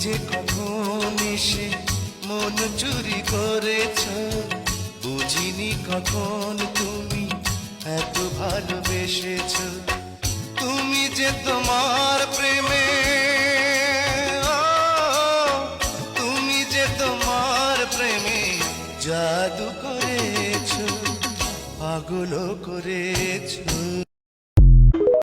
যে কখন এসে মন চুরি করেছ, বুঝিনি কখন তুমি এত ভালোবেসেছ। তুমি যে তোমার প্রেমে, তুমি যে তোমার প্রেমে জাদু করেছ, পাগল করেছ।